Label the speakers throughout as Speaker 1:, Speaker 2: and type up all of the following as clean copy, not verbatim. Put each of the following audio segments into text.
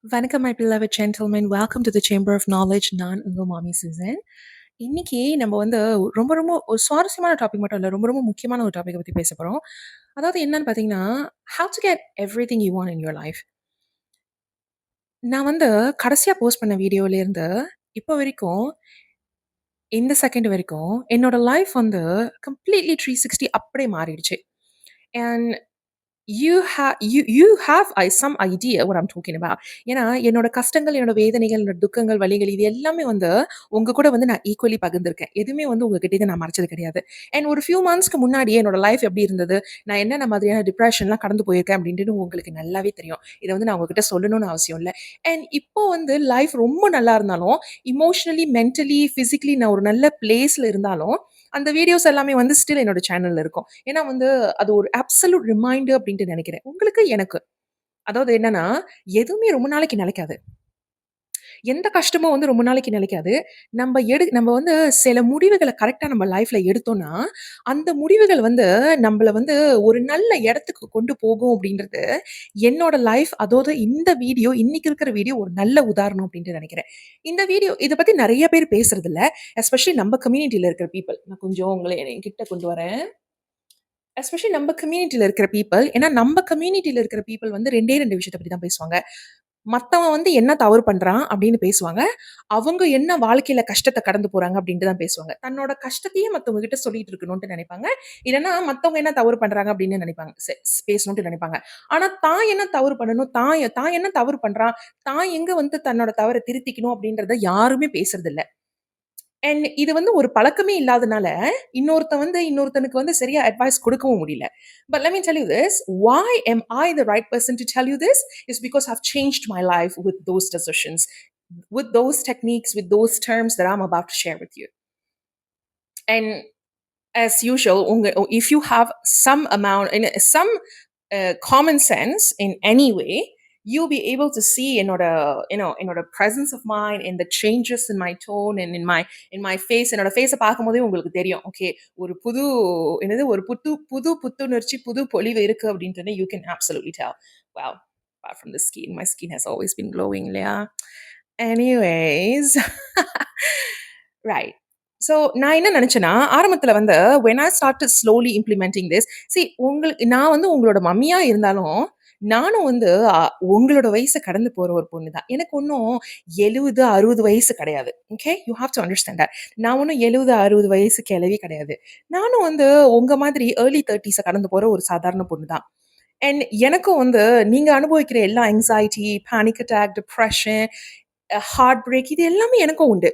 Speaker 1: வணக்கம் my beloved gentlemen. Welcome to the Chamber of Knowledge. நான் உங்க மாமி சூசன். இன்னைக்கு நம்ம வந்து ரொம்ப ரொம்ப ஒரு சுவாரஸ்யமான டாபிக் மட்டும் இல்ல. ரொம்ப ரொம்ப முக்கியமான ஒரு டாபிக்க பத்தி பேசப் போறோம். அதாவது என்னன்னு பார்த்தீங்கன்னா, how to get everything you want in your life. நான் வந்து கடைசியா போஸ்ட் பண்ண வீடியோல இருந்து இப்ப வரைக்கும், இந்த செகண்ட் வரைக்கும் என்னோட லைஃப் வந்து கம்ப்ளீட்லி 360 அப்படியே மாறிடுச்சு. And you have some idea what I'm talking about. ஏன்னா, என்னோட கஷ்டங்கள், என்னோட வேதனைகள், என்னோட துக்கங்கள், வலிகள் இது எல்லாமே வந்து உங்க கூட வந்து நான் ஈக்குவலி பகிர்ந்திருக்கேன். எதுவுமே வந்து உங்ககிட்டேருந்து நான் மறைச்சது கிடையாது. அண்ட் ஒரு ஃபியூ மந்த்ஸ்க்கு முன்னாடியே என்னோட லைஃப் எப்படி இருந்தது, நான் என்னென்ன மாதிரியான டிப்ரஷன்லாம் கடந்து போயிருக்கேன் அப்படின்ட்டு உங்களுக்கு நல்லாவே தெரியும். இத வந்து நான் உங்ககிட்ட சொல்லணும்னு அவசியம் இல்ல. அண்ட் இப்போ வந்து லைஃப் ரொம்ப நல்லா இருந்தாலும், எமோஷனலி, மென்டலி, பிசிக்கலி நான் ஒரு நல்ல பிளேஸ்ல இருந்தாலும், அந்த வீடியோஸ் எல்லாமே வந்து ஸ்டில் என்னோட சேனல்ல இருக்கும். ஏன்னா வந்து அது ஒரு அப்சல்யூட் ரிமைண்டர் அப்டின்ட்டு நெனைக்கிறேன். உங்களுக்கு, எனக்கு. அதாவது என்னன்னா, எதுவுமே ரொம்ப நாளைக்கு நிலைக்காது. எந்த கஷ்டமும் வந்து ரொம்ப நாளைக்கு நிலைக்காது. நம்ப வந்து சில முடிவுகள கரெக்ட்டா நம்ம லைஃப்ல எடுத்தோம்னா, அந்த முடிவுகள் வந்து நம்பள வந்து ஒரு நல்ல இடத்துக்கு கொண்டு போகும் அப்டின்றது, என்னோட லைஃப் அதோட இந்த வீடியோ, இன்னைக்கு இருக்கிற வீடியோ ஒரு நல்ல உதாரணம் அப்டின்ட்டு நெனைக்கிறேன். இந்த வீடியோ இத பத்தி நெறைய பேர் பேசுறதில்ல. எஸ்பெஷலி நம்ம கம்யூனிட்டில இருக்கிற பீப்பிள். நான் கொஞ்சம் உங்கள என்கிட்ட கொண்டு வரேன். எஸ்பெஷலி நம்ம கம்யூனிட்டில இருக்கிற பீப்பிள். ஏன்னா நம்ம கம்யூனிட்டில இருக்கிற பீப்பிள் வந்து 2 விஷயத்த பத்தி தான் பேசுவாங்க. மத்தவன் வந்து என்ன தவறு பண்றான் அப்படின்னு பேசுவாங்க. அவங்க என்ன வாழ்க்கையில கஷ்டத்த கடந்து போறாங்க அப்படின்ட்டு தான் பேசுவாங்க. தன்னோட கஷ்டத்தையே மத்தவங்க கிட்ட சொல்லிட்டு இருக்கணும்னு நினைப்பாங்க. இல்லன்னா மத்தவங்க என்ன தவறு பண்றாங்க அப்படின்னு நினைப்பாங்க. பேசணும்னு நினைப்பாங்க. ஆனா தான் என்ன தவறு பண்ணணும், தான் என்ன தவறு பண்றான், தான் எங்க வந்து தன்னோட தவற திருத்திக்கணும் அப்படின்றத யாருமே பேசுறதில்ல. அண்ட் இது வந்து ஒரு பழக்கமே இல்லாதனால, இன்னொருத்தனுக்கு வந்து சரியா அட்வைஸ் குடுக்கவும் முடியல. But let me tell you this, why am I the right person to tell you this? Is because I've changed my life with those decisions, with those techniques, with those terms that I'm about to share with you. And as usual, if you have some amount and some common sense in any way, you'll be able to see என்னோட presence of mind in the changes in my tone and in my face. என்னோட ஃபேஸ பார்க்கும்போதே உங்களுக்கு தெரியும். Okay, ஒரு புது ஒரு புது புத்துணர்ச்சி, புது பொலிவு இருக்கு அப்படின்ட்டு you can absolutely tell. Wow, apart from the skin, my skin has always been glowing, இல்லையா? Anyways, right. ஸோ நான் என்ன நெனச்சேன்னா, ஆரம்பத்தில வந்து when I started slowly implementing this, see நான் வந்து உங்களோட மம்மியா இருந்தாலும், நானும் வந்து உங்களோட வயச கடந்து போற ஒரு பொண்ணு தான். எனக்கு ஒண்ணும் 70, 60 வயசு கிடையாது. Okay? You have to understand that. நான் ஒண்ணும் 70, 60 வயசு கிழவி கிடையாது. நானும் வந்து உங்க மாதிரி ஏர்லி 30ஸ கடந்து போற ஒரு சாதாரண பொண்ணு தான். அண்ட் எனக்கும் வந்து நீங்க அனுபவிக்கிற எல்லா anxiety, panic attack, depression, heartbreak இது எல்லாமே எனக்கும் உண்டு.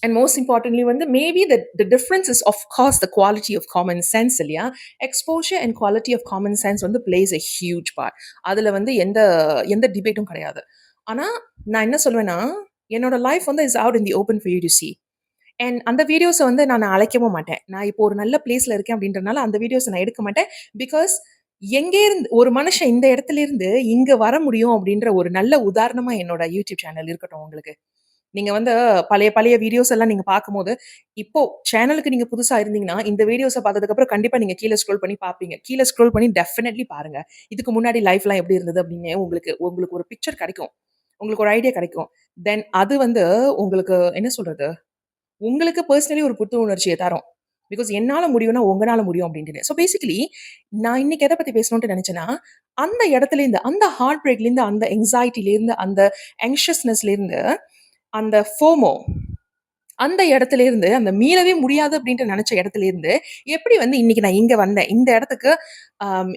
Speaker 1: And most importantly வந்து maybe the difference is of course the quality of common sense இல்லையா? Exposure and quality of common sense வந்து plays a huge part. அதுல வந்து எந்த எந்த டிபேட்டும் கிடையாது. ஆனா நான் என்ன சொல்லுவேன்னா, என்னோட லைஃப் வந்து is out in the open for you to see. And அந்த வீடியோஸ வந்து நான் அழைக்கவும் மாட்டேன். நான் இப்போ ஒரு நல்ல பிளேஸ்ல இருக்கேன் அப்படின்றனால அந்த வீடியோஸ நான் எடுக்க மாட்டேன். பிகாஸ் எங்கேருந்து ஒரு மனுஷன் இந்த இடத்துலேருந்து இங்க வர முடியும் அப்படின்ற ஒரு நல்ல உதாரணமா என்னோட யூடியூப் சேனல் இருக்கட்டும் உங்களுக்கு. நீங்க வந்து பழைய பழைய வீடியோஸ் எல்லாம் நீங்க பார்க்கும்போது, இப்போ சேனலுக்கு நீங்க புதுசா இருந்தீங்கன்னா, இந்த வீடியோஸ பார்த்ததுக்கப்புறம் கண்டிப்பா நீங்க கீழ ஸ்க்ரோல் பண்ணி பார்ப்பீங்க. கீழ ஸ்க்ரோல் பண்ணி டெஃபினெட்லி பாருங்க. இதுக்கு முன்னாடி லைஃப்லாம் எப்படி இருந்தது அப்படின்னு உங்களுக்கு உங்களுக்கு ஒரு பிக்சர் கிடைக்கும். உங்களுக்கு ஒரு ஐடியா கிடைக்கும். தென் அது வந்து உங்களுக்கு என்ன சொல்றது? உங்களுக்கு பெர்சனலி ஒரு புத்துணர்ச்சிய தரும். பிகாஸ் என்னால முடியும்னா, உங்கனால முடியும் அப்டின்ட்டுன்னு. ஸோ பேசிக்கலி நான் இன்னைக்கு எத பத்தி பேசணும்னு நெனச்சேன்னா, அந்த இடத்துலேருந்து, அந்த ஹார்ட் பிரேக்லேருந்து, அந்த ஆங்சைட்டிலேருந்து, அந்த ஆங்ஷியஸ்னஸ்லேருந்து, அந்த ஃபோமோ அந்த இடத்துலேருந்து, அந்த மீளவே முடியாது அப்டின்ட்டு நெனச்ச இடத்துலேருந்து, எப்படி வந்து இன்னைக்கு நான் இங்க வந்தேன். இந்த இடத்துக்கு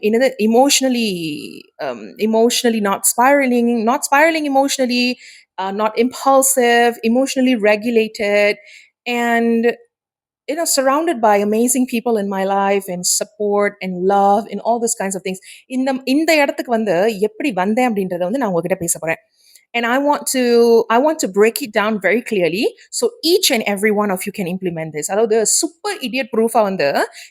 Speaker 1: என்னது emotionally not spiralling emotionally, not impulsive, emotionally regulated and surrounded by amazing people in my life and support and love and all these kinds of things. இந்த இடத்துக்கு வந்து எப்படி வந்தேன் அப்படின்றத வந்து நான் உங்ககிட்ட பேச போறேன். And I want to break it down very clearly so each and every one of you can implement this. அதாவது சூப்பர் இடியட் ப்ரூஃபா வந்து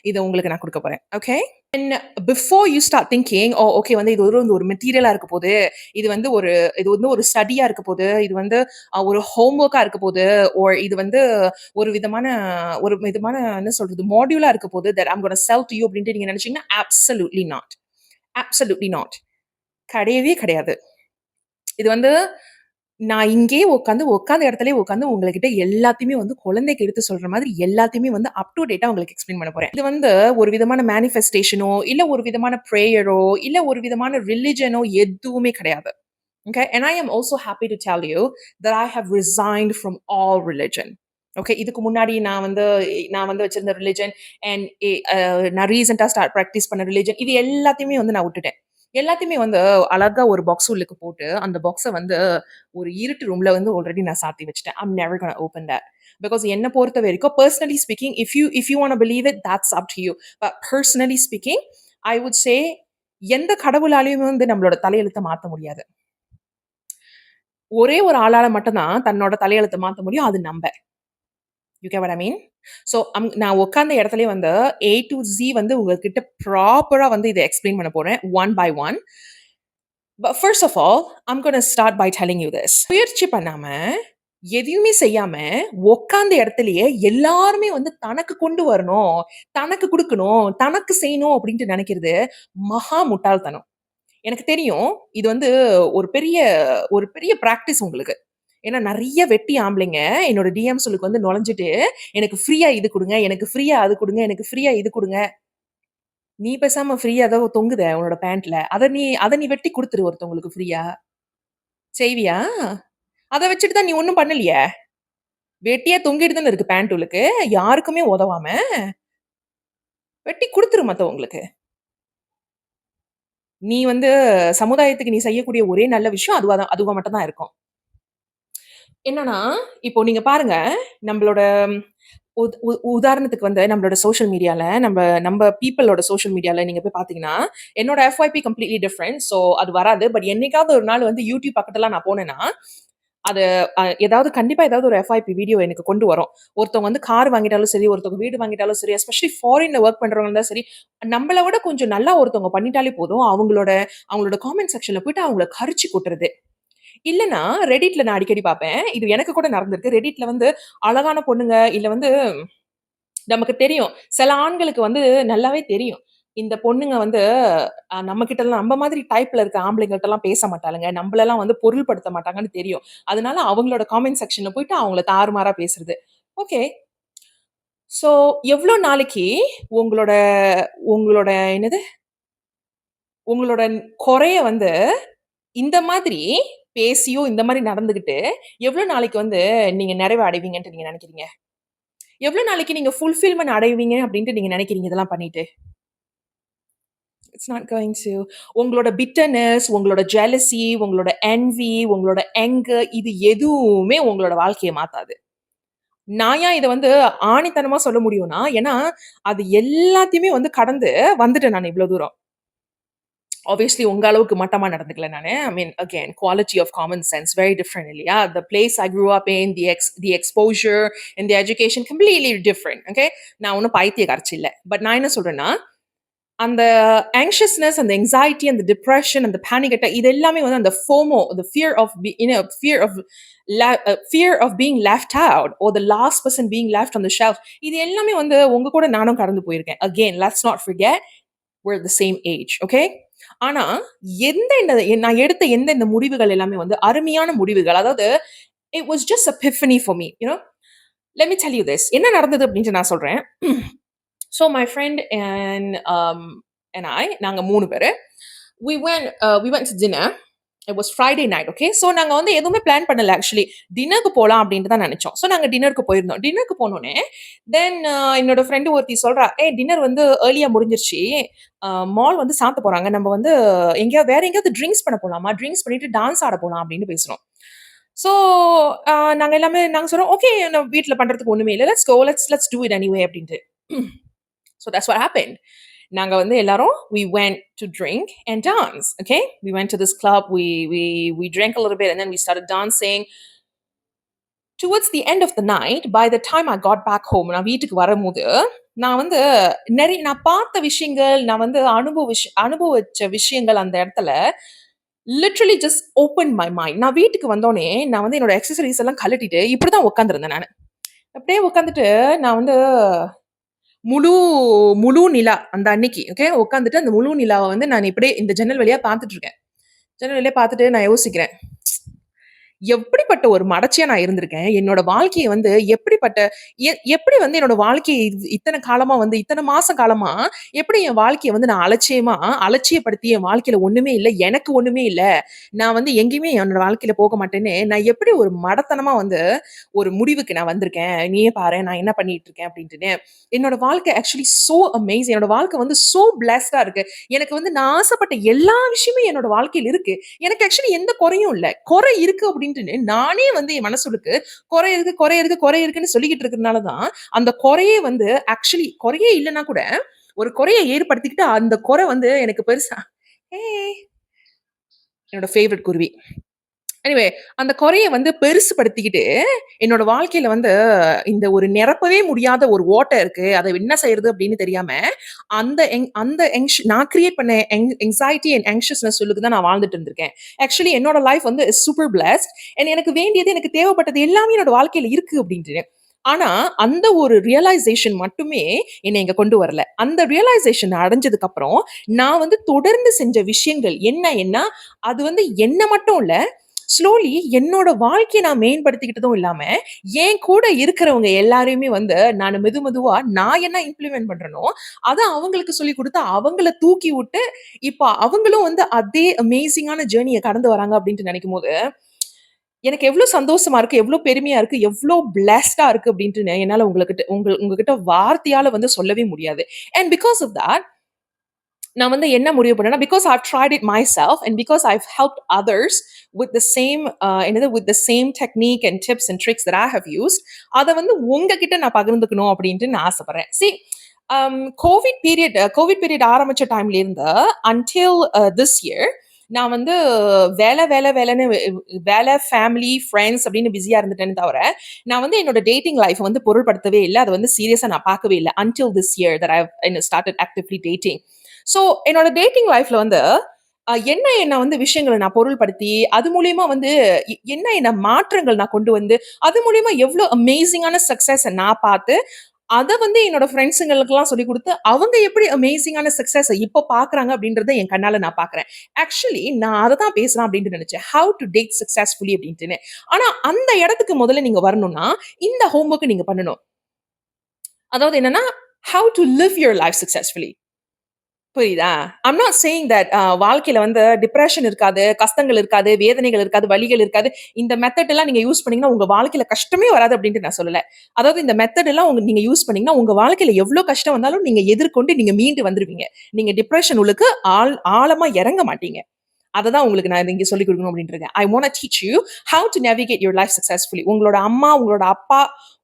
Speaker 1: இத உங்களுக்கு நான் குடுக்க போறேன். Okay? And before you start thinking, oh okay வந்து இது ஒரு மெட்டீரியலா இருக்க போது. இது வந்து ஒரு ஸ்டடியா இருக்க போது. இது வந்து ஒரு ஹோம் ஒர்க்கா இருக்க போது. or இது வந்து ஒரு விதமான என்ன சொல்றது மாடியூலா இருக்க போது that I'm going to sell to you அப்படின்ட்டு நீங்க நினைச்சீங்கன்னா absolutely not. Absolutely not. கிடையவே கிடையாது. இது வந்து நான் இங்கேயே உட்காந்த இடத்திலேயே உட்காந்து உங்ககிட்ட எல்லாத்தையுமே வந்து குழந்தைக்கு எடுத்து சொல்ற மாதிரி எல்லாத்தையுமே வந்து அப் டூ டேட்டா உங்களுக்கு எக்ஸ்பிளைன் பண்ண போறேன். இது வந்து ஒரு விதமான மேனிஃபெஸ்டேஷனோ, இல்ல ஒரு விதமான பிரேயரோ, இல்ல ஒரு விதமான ரிலிஜனோ எதுவுமே கிடையாது. Okay, and I am also happy to tell you that I have resigned from all religion. Okay, இதுக்கு முன்னாடி நான் வந்து வச்சிருந்த ரிலிஜன் அண்ட் நான் ரீசெண்டா ஸ்டார்ட் பிராக்டிஸ் பண்ண ரிலிஜன் இது எல்லாத்தையுமே வந்து நான் விட்டுட்டேன். எல்லாத்தையுமே வந்து அழகா ஒரு பாக்ஸ் உள்ளுக்கு போட்டு அந்த பாக்ஸ வந்து ஒரு இருட்டு ரூம்ல வந்து ஆல்ரெடி நான் சாத்தி வச்சுட்டேன். I'm never going to open that. Because என்ன பொறுத்த வரைக்கும் personally speaking, if you want to believe it, that's up to you. But personally speaking, I would say எந்த கடவுளாலையுமே வந்து நம்மளோட தலையெழுத்த மாத்த முடியாது. ஒரே ஒரு ஆளால மட்டும் தான் தன்னோட தலையெழுத்த மாத்த முடியும். அது நம்ப. You get what I mean? So நான் உட்கார்ந்த இடத்துலயே வந்து ஏ டூ ஸி வந்து உங்ககிட்ட ப்ராப்பரா வந்து இத எக்ஸ்பிளைன் பண்ண போறேன். One by one. But first of all, I'm gonna start by telling you this. முயற்சி பண்ணாம, எதையுமே செய்யாம, உட்கார்ந்த இடத்திலேயே எல்லாருமே வந்து தனக்கு கொண்டு வரணும், தனக்கு குடுக்கணும், தனக்கு செய்யணும் அப்டின்ட்டு நெனைக்கிறது மகா முட்டாள்தனம். எனக்கு தெரியும். இது வந்து ஒரு பெரிய பிராக்டிஸ் உங்களுக்கு. ஏன்னா நெறைய வெட்டி ஆம்பளைங்க என்னோட டிஎம்ஸ்களுக்கு வந்து நுழைஞ்சுட்டு, எனக்கு ஃப்ரீயா இது குடுங்க, எனக்கு ஃப்ரீயா அது குடுங்க, எனக்கு ஃப்ரீயா இது குடுங்க. நீ பேசாம ஃப்ரீயா ஏதோ தொங்குதே உன்னோட பேண்ட்ல. அத நீ வெட்டி குடுத்துரு ஒருத்தவங்களுக்கு ஃப்ரீயா. செய்வியா? அத வச்சுட்டு தான் நீ ஒண்ணும் பண்ணலையே. வெட்டியா தொங்கிட்டு தானே இருக்கு பேண்ட் உள்ளுக்கு. யாருக்குமே உதவாம. வெட்டி குடுத்துரு மத்தவங்களுக்கு. நீ வந்து சமுதாயத்துக்கு நீ செய்யக்கூடிய ஒரே நல்ல விஷயம் அதுவா மட்டும் தான் இருக்கும். என்னன்னா, இப்போ நீங்க பாருங்க, நம்பளோட உதாரணத்துக்கு வந்து நம்மளோட சோஷியல் மீடியால, நம்ப பீப்பிளோட சோஷியல் மீடியால நீங்க போய் பார்த்தீங்கன்னா, என்னோட எஃப்ஒய்பி கம்ப்ளீட்லி டிஃபரெண்ட். ஸோ அது வராது. பட் என்னைக்காவது ஒரு நாள் வந்து யூடியூப் பக்கத்துலலாம் நான் போனேன்னா, அது கண்டிப்பா ஏதாவது ஒரு எஃப்ஒய்பி வீடியோ எனக்கு கொண்டு வரும். ஒருத்தவங்க வந்து கார் வாங்கிட்டாலும் சரி, ஒருத்தவங்க வீடு வாங்கிட்டாலும் சரி, எஸ்பெஷலி ஃபாரின்ல வொர்க் பண்றவங்க இருந்தா சரி, நம்மள விட கொஞ்சம் நல்லா ஒருத்தவங்க பண்ணிட்டாலே போதும். அவங்களோட காமெண்ட் செக்ஷன்ல போயிட்டு அவங்கள கரிச்சு கொட்டுறது. இல்லன்னா, ரெடிட்ல நான் அடிக்கடி பார்ப்பேன். இது எனக்கு கூட நடந்திருக்கு. ரெடிட்ல வந்து அழகான பொண்ணுங்க, இல்ல வந்து நமக்கு தெரியும். சில ஆண்களுக்கு வந்து நல்லாவே தெரியும். இந்த பொண்ணுங்க வந்து நம்ம கிட்டலாம் நம்ம மாதிரி டைப்ல இருக்க ஆம்பளைங்கள்ட்டலாம் பேச மாட்டாளுங்க. நம்பளலாம் வந்து பொருள்படுத்த மாட்டாங்கன்னு தெரியும். அதனால அவங்களோட காமெண்ட் செக்ஷன்ல போயிட்டு அவங்கள தாறுமாறா பேசுறது. ஓகே. ஸோ எவ்ளோ நாளைக்கு உங்களோட உங்களோட என்னது? உங்களோட குறைய வந்து இந்த மாதிரி பேசியோ, இந்த மாரி நடந்துகிட்டு, எவ்ளோ நாளைக்கு வந்து நீங்க நிறைவு அடைவீங்கன்ட்டு நீங்க நினைக்கிறீங்க? எவ்ளோ நாளைக்கு நீங்க ஃபுல்ஃபில்மென்ட் அடைவீங்க அப்டின்ட்டு நீங்க நினைக்கிறீங்க இதெல்லாம் பண்ணிட்டு? It's not going to. உங்களோட பிட்டர்னஸ், உங்களோட ஜெலசி, உங்களோட என்வி, உங்களோட ஆங்கர் இது எதுவுமே உங்களோட வாழ்க்கைய மாத்தாது. நான் ஏன் இத வந்து ஆணித்தனமா சொல்ல முடியும்னா, ஏன்னா, அது எல்லாத்தையுமே வந்து கடந்து வந்துட்டேன் நான் இவ்ளோ தூரம். ஆப்வியஸ்லி உங்க அளவுக்கு மட்டமா நடந்துக்கல நானு. I mean again quality of common sense very different இல்லையா? The place I grew up in, the exposure and the education completely different. Okay. நான் ஒண்ணும் பைத்தியக்காரச்சி இல்ல. பட் நான் என்ன சொல்றேன்னா, அந்த ஆங்ஷியஸ்னஸ், அந்த ஆங்ஸைட்டி, அந்த டிப்ரஷன், அந்த பேனிக் அட்டாக் இது எல்லாமே வந்து அந்த FM, the fear of be you know, fear of being left out or the last person being left on the shelf இது எல்லாமே வந்து உங்க கூட நானும் கடந்து போயிருக்கேன். Again, let's not forget we're the same age. Okay? ஆனா, நான் எடுத்த இந்த முடிவுகள் எல்லாமே வந்து அருமையான முடிவுகள். அதாவது it was just epiphany for me, you know? Let me tell you this. என்ன நடந்தது அப்டின்ட்டு நான் சொல்றேன். So my friend and I நாங்க 3 பேரு we went to dinner. It was Friday night. Okay. So நாங்க வந்து எதுவுமே பிளான் பண்ணல ஆக்சுவலி. டின்னருக்கு போலாம் அப்டின்ட்டு தான் நெனச்சோம். So நாங்க டின்னருக்கு போயிருந்தோம். டின்னருக்கு போனோனே, தென் என்னோட ஃப்ரெண்ட் ஒருத்தி சொல்றா, "ஏய் டின்னர் வந்து ஏர்லியா முடிஞ்சிருச்சு. மால் வந்து சாத்த போறாங்க. நம்ம வந்து வேற எங்கேயாவது ட்ரிங்க்ஸ் பண்ண போலாமா? ட்ரிங்க்ஸ் பண்ணிட்டு டான்ஸ் ஆட போலாம்" அப்டின்னு பேசுனோம். ஸோ நாங்க சொன்னோம், "ஓகே நம்ம வீட்ல பண்றதுக்கு ஒண்ணுமே இல்ல. Let's go. Let's do it anyway" அப்டின்ட்டு. So that's what happened. நாங்க வந்து எல்லாரும் we went to drink and dance. Okay, we went to this club. We drank a little bit and then we started dancing. Towards the end of the night, by the time I got back home, நான் வீட்டுக்கு வரும்போது நான் வந்து நான் பார்த்த விஷயங்கள், நான் வந்து அனுபவிச்ச விஷயங்கள் அந்த இடத்துல literally just open my mind. நான் வீட்டுக்கு வந்தோனே நான் வந்து என்னோட அக்சஸரீஸ் எல்லாம் கழட்டிட்டு இப்படிதான் உட்கார்ந்திருந்தேன் நானு. அப்படியே உட்கார்ந்துட்டு நான் வந்து முழு முழு நிலா அந்த அன்னைக்கு ஓகே உட்காந்துட்டு அந்த முழு நிலாவை வந்து நான் இப்படியே இந்த ஜன்னல் வழியா பார்த்துட்டு இருக்கேன். ஜன்னல் வழியா பார்த்துட்டு நான் யோசிக்கிறேன். எப்படிப்பட்ட ஒரு மடச்சியா நான் இருந்திருக்கேன். என்னோட வாழ்க்கைய வந்து எப்படிப்பட்ட எப்படி வந்து என்னோட வாழ்க்கைய இத்தன காலமா வந்து இத்தன மாச காலமா எப்படி என் வாழ்க்கைய வந்து நான் அலட்சியப்படுத்தி என் வாழ்க்கையில ஒண்ணுமே இல்ல. எனக்கு ஒண்ணுமே இல்ல. நான் வந்து எங்கேயுமே என்னோட வாழ்க்கையில போக மாட்டேன்னு, நான் எப்படி ஒரு மடத்தனமா வந்து ஒரு முடிவுக்கு நான் வந்திருக்கேன். நீயே பாரேன் நான் என்ன பண்ணிட்டு இருக்கேன் அப்டின்ட்டுன்னு. என்னோட வாழ்க்கை ஆக்சுவலி சோ அமேசிங். என்னோட வாழ்க்கை வந்து சோ பிளெஸ்ட்டா இருக்கு. எனக்கு வந்து நான் ஆசைப்பட்ட எல்லா விஷயமும் என்னோட வாழ்க்கையில இருக்கு. எனக்கு ஆக்சுவலி எந்த குறையும் இல்ல. குறை இருக்கு அப்டின்ட்டுன்னு நானே வந்து என் மனசுக்கு குறை இருக்கு, குறை இருக்கு, குறை இருக்குன்னு சொல்லிக்கிட்டு இருக்கிறதுனால தான், அந்த குறையே வந்து ஆக்சுவலி குறையே இல்லன்னா கூட, ஒரு குறைய ஏற்படுத்திக்கிட்டு அந்த குறை வந்து எனக்கு பெருசா ஏய் என்னோட ஃபேவரைட் குருவி. எனிவே அந்த குறைய வந்து பெருசுபடுத்திக்கிட்டு, என்னோட வாழ்க்கையில வந்து இந்த ஒரு நிரப்பவே முடியாத ஒரு ஓட்டை இருக்கு. அத என்ன செய்றது அப்படின்னு தெரியாம, நான் கிரியேட் பண்ண ஆங்சைட்டி அண்ட் ஆங்ஷியஸ்னஸ் சொல்லுக்கு தான் நான் வாழ்ந்துட்டு இருந்திருக்கேன். ஆக்சுவலி என்னோட லைஃப் வந்து இஸ் சூப்பர் பிளெஸ்ட். அண்ட் எனக்கு வேண்டியது, எனக்கு தேவைப்பட்டது எல்லாமே என்னோட வாழ்க்கையில இருக்கு அப்படின்ட்டு. ஆனா, அந்த ஒரு ரியலைசேஷன் மட்டுமே என்னை இங்க கொண்டு வரல. அந்த ரியலைசேஷன் அடைஞ்சதுக்கு அப்புறம், நான் வந்து தொடர்ந்து செஞ்ச விஷயங்கள் என்ன, அது வந்து என்ன மட்டும் இல்ல, ஸ்லோலி என்னோட வாழ்க்கைய நான் மேம்படுத்திக்கிட்டதும் இல்லாம, என் கூட இருக்கிறவங்க எல்லாரையுமே வந்து நானு மெதுவா நான் என்ன இம்ப்ளிமெண்ட் பண்றேனோ, அத அவங்களுக்கு சொல்லிக் குடுத்து, அவங்கள தூக்கி விட்டு, இப்ப அவங்களும் வந்து அதே அமேசிங்கான ஜர்னிய கடந்து வராங்க அப்டின்ட்டு நெனைக்கும்போது, எனக்கு எவ்ளோ சந்தோஷமா இருக்கு, எவ்ளோ பெருமையா இருக்கு, எவ்ளோ பிளெஸ்ட்டா இருக்கு அப்டின்ட்டுன்னு என்னால உங்ககிட்ட வார்த்தையால வந்து சொல்லவே முடியாது. அண்ட் பிகாஸ் ஆஃப் தட் நான் வந்து என்ன முடிவு பண்ணேன்னா, because I've tried it myself and because I've helped others with the same with the same technique and tips and tricks that I have used அத வந்து உங்ககிட்ட நான் பகிர்ந்துக்கணும் அப்படின்ட்டு நான் ஆசைப்படுறேன். கோவிட் பீரியட் ஆரம்பிச்ச டைம்ல இருந்து அன்டில் திஸ் இயர் நான் வந்து வேலைன்னு வேலை, ஃபேமிலி, ஃப்ரெண்ட்ஸ் அப்படின்னு பிஸியா இருந்துட்டேனே தவிர, நான் வந்து என்னோட டேட்டிங் லைஃப் வந்து பொருட்படுத்தவே இல்ல. அத வந்து சீரியஸா நான் பார்க்கவே இல்ல. Until this year that I've started actively dating. So என்னோட டேட்டிங் லைஃப்ல வந்து என்ன வந்து விஷயங்கள நான் பொருள்படுத்தி, அது மூலியமா வந்து என்ன மாற்றங்கள் நான் கொண்டு வந்து, அது மூலியமா எவ்ளோ அமேசிங்கான சக்சஸ நான் பார்த்து, அத வந்து என்னோட ஃப்ரெண்ட்ஸுங்களுக்கெல்லாம் சொல்லிக் குடுத்து, அவங்க எப்படி அமேசிங்கான சக்சஸ இப்ப பார்க்குறாங்க அப்படின்றத என் கண்ணால நான் பார்க்குறேன். ஆக்சுவலி நான் அத தான் பேசலாம் அப்படின்னு நெனச்சேன். ஹவ் டூ டேட் சக்சஸ்ஃபுல்லி அப்படின்ட்டுன்னு. ஆனா அந்த இடத்துக்கு முதல்ல நீங்க வரணும்னா, இந்த ஹோம் ஒர்க்க நீங்க பண்ணணும். அதாவது என்னன்னா, how to live your life successfully. புரியுதா? ஐம் நாட் சேயிங் தட் வாழ்க்கையில வந்து டிப்ரஷன் இருக்காது, கஷ்டங்கள் இருக்காது, வேதனைகள் இருக்காது, வலிகள் இருக்காது. இந்த மெத்தட் எல்லாம் நீங்க யூஸ் பண்ணீங்கன்னா, உங்க வாழ்க்கையில கஷ்டமே வராது அப்டின்ட்டு நான் சொல்லல. அதாவது இந்த மெத்தட் எல்லாம் நீங்க யூஸ் பண்ணீங்கன்னா, உங்க வாழ்க்கையில எவ்ளோ கஷ்டம் வந்தாலும் நீங்க எதிர்கொண்டு நீங்க மீண்டு வந்துருவீங்க. நீங்க டிப்ரஷன் உள்ளுக்கு ஆழமா இறங்க மாட்டீங்க. அததான் உங்களுக்கு நான் இங்க சொல்லிக் குடுக்கணும் அப்டின்ட்டு இருக்கேன். I want teach you how to navigate your life successfully. உங்களோட அம்மா, உங்களோட அப்பா,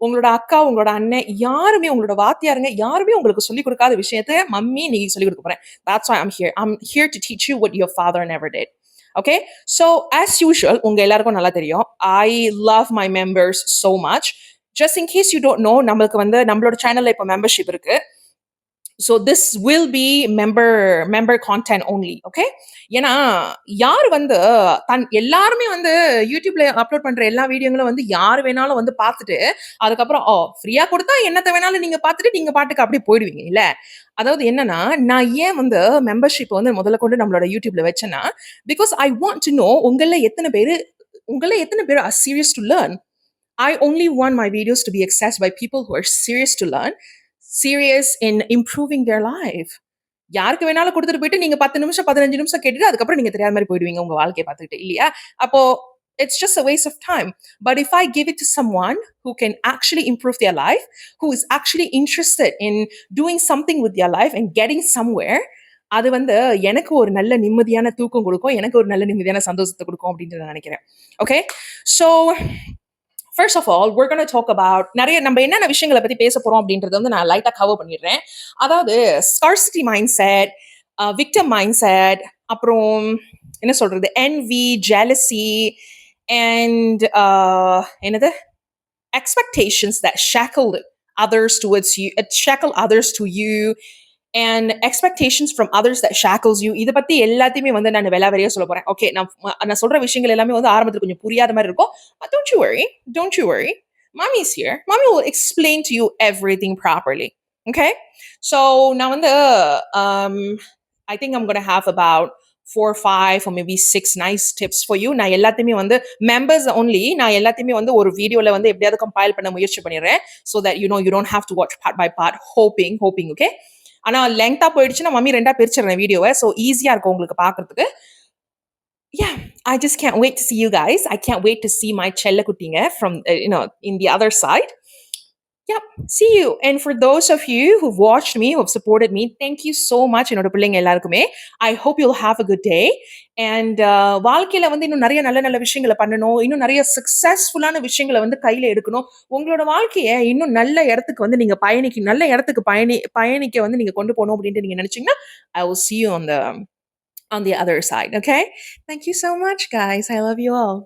Speaker 1: உங்களோட அக்கா, உங்களோட அண்ணன் யாருமே உங்களோட வாத்தியாருங்க யாருமே உங்களுக்கு சொல்லிக் குடுக்காத விஷயத்த மம்மி நீ சொல்லிக் குடுக்க போறேன். That's why I'm here. I'm here to teach you what your father never did. Okay? So as usual, உங்க எல்லாருக்கும் நல்லா தெரியும். I love my members so much. Just in case you don't know, நம்மளுக்கு வந்து நம்மளோட சேனல்ல இப்ப மெம்பர்ஷிப் இருக்கு. So this will be member content only. Okay. ஏன்னா யார் வந்து எல்லாருமே வந்து யூடியூப்ல அப்லோட் பண்ற எல்லா வீடியோங்களும் வந்து யார் வேணாலும் வந்து பார்த்துட்டு அதுக்கப்புறம் ஃப்ரீயா கொடுத்தா என்னத்த வேணாலும் நீங்க பார்த்துட்டு நீங்க பாட்டுக்கு அப்படியே போயிடுவீங்க இல்ல. அதாவது என்னன்னா நான் ஏன் வந்து மெம்பர்ஷிப் வந்து முதல்ல கொண்டு நம்மளோட யூடியூப்ல வச்சேன்னா because I want to know உங்கள எத்தனை பேர் are serious to learn. I only want my videos to be accessed by people who are serious to learn, serious in improving their life. யாருக்கு வேணாலும் குடுத்துட்டு போயிட்டு நீங்க 10 நிமிஷம், 15 நிமிஷம் கேட்டுட்டு அதுக்கப்புறம் நீங்க தெரியாத மாரி போயிடுவீங்க உங்க வாழ்க்கைய பார்த்துக்கிட்டு இல்லையா? அப்போ it's just a waste of time. But if I give it to someone who can actually improve their life, who is actually interested in doing something with their life and getting somewhere, அது வந்து எனக்கு ஒரு நல்ல நிம்மதியான தூக்கம் குடுக்கும். எனக்கு ஒரு நல்ல நிம்மதியான சந்தோஷத்த குடுக்கும் அப்டின்ட்டு நான் நெனைக்கிறேன். Okay. So first of all we're going to talk about நிறைய நம்ம என்னென்ன விஷயங்களை பத்தி பேச போறோம் அப்படின்றத வந்து நான் லைட்டா கவர் பண்ணிடுறேன். அதாவது scarcity mind set, victim mind set, அப்புறம் என்ன சொல்றது envy, jealousy and என்னது expectations that shackled others towards you, shackle others to you and expectations from others that shackles you. இத பத்தி எல்லாத்தையுமே வந்து நான் வெளாவெறியா சொல்லப் போறேன். ஓகே. நான் சொல்ற விஷயங்கள் எல்லாமே வந்து ஆரம்பத்துல கொஞ்சம் புரியாத மாரி இருக்கும். But don't you worry. Mommy is here. Mommy will explain to you everything properly. Okay? So நான் வந்து um I think I'm going to have about 4, 5 or maybe 6 nice tips for you. நான் எல்லாத்தையுமே வந்து members only. நான் எல்லாத்தையுமே வந்து ஒரு வீடியோல வந்து எப்படியாவது கம்பைல் பண்ண முயற்சி பண்ணிடுறேன். So that you don't have to watch part by part. Hoping, okay? ஆனா லெங்தா போயிடுச்சுன்னா மம்மி ரெண்டா பிரிச்சிடுறேன் வீடியோவை. ஸோ ஈஸியா இருக்கும் உங்களுக்கு பார்க்கறதுக்கு. Yeah, I just can't wait to see you guys. I can't wait to see my Chella Kutinga from, in the other side. Yep, see you. And for those of you who've watched me, who've supported me, thank you so much. என்னோட பிள்ளைங்க எல்லாருக்குமே. I hope you'll have a good day. And வாழ்க்கையில வந்து இன்னும் நிறைய நல்ல நல்ல விஷயங்களை பண்ணணும். இன்னும் நிறைய சக்சஸ்ஃபுல்லான விஷயங்களை வந்து கையில எடுக்கணும். உங்களோட வாழ்க்கையை இன்னும் நல்ல இடத்துக்கு வந்து நீங்க நல்ல இடத்துக்கு பயணிக்க வந்து நீங்க கொண்டு போகணும் அப்படின்ட்டு நீங்க நினைச்சீங்கன்னா, I will see you on the other side. Okay? Thank you so much, guys. I love you all.